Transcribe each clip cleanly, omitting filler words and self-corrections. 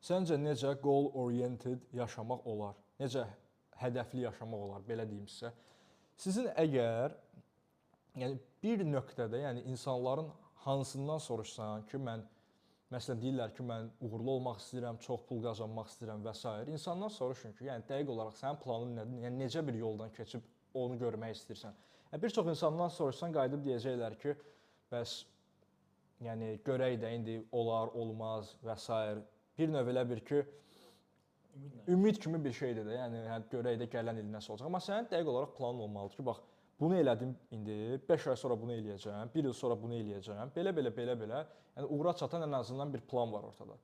Səncə necə goal-oriented yaşamaq olar? Necə hədəfli yaşamaq olar, belə deyim sizə. Sizin əgər yəni bir nöqtədə, yəni insanların hansından soruşsan ki, mən məsələn deyirlər ki, mən uğurlu olmaq istəyirəm, çox pul qazanmaq istəyirəm və s. İnsandan soruşun ki, yəni dəqiq olaraq sənin planın nədir? Yəni necə bir yoldan keçib onu görmək istəyirsən? Yəni bir çox insandan soruşsan qayıdıb deyəcəklər ki, bəs yəni görək də indi olar, olmaz və s. Bir növ elə bir ki, ümid kimi bir şeydir də. Yəni görək də gələn il nəsə olacaq. Amma sənin dəqiq olaraq planın olmalıdır ki, bax bunu elədim indi, 5 ay sonra bunu eləyəcəm, 1 il sonra bunu eləyəcəm. Belə. Yəni uğura çatan ən azından bir plan var ortada.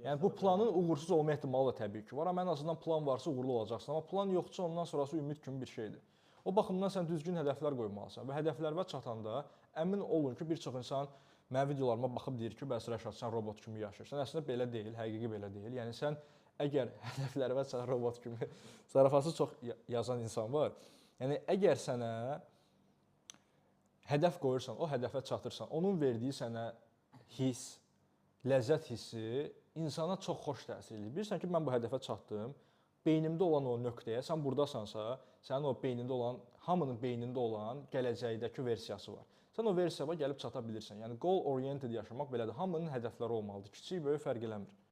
Yəni bu planın uğursuz olma ehtimalı da təbii ki var. Amma ən azından plan varsa uğurlu olacaqsan. Amma plan yoxdursa ondan sonrası ümid kimi bir şeydir. O baxımdan sən düzgün hədəflər qoymalısan və hədəflərə çatanda əmin olun ki, bir çox insan mənim videolarıma baxıb deyir ki, bəs Rəşad sən robot kimi yaşayırsan. Əslində belə deyil, həqiqi belə deyil. Yəni sən əgər hədəflərə sən robot kimi zarafatsız çox yazan insan var. Yəni əgər sənə hədəf qoyursan, o hədəfə çatırsan, onun verdiyi sənə hiss, ləzzət hissi insana çox xoş təsir edir. Bilirsən ki, mən bu hədəfə çatdım. Beynimdə olan o nöqtəyə, sən burdasansa, sənin o beynində olan, hamının beynində olan gələcəkdəki versiyası var. Sən o versiyaya gəlib çata bilirsən. Yəni goal oriented yaşamaq belədir. Hamının hədəfləri olmalıdır. Kiçik, böyük fərq eləmir.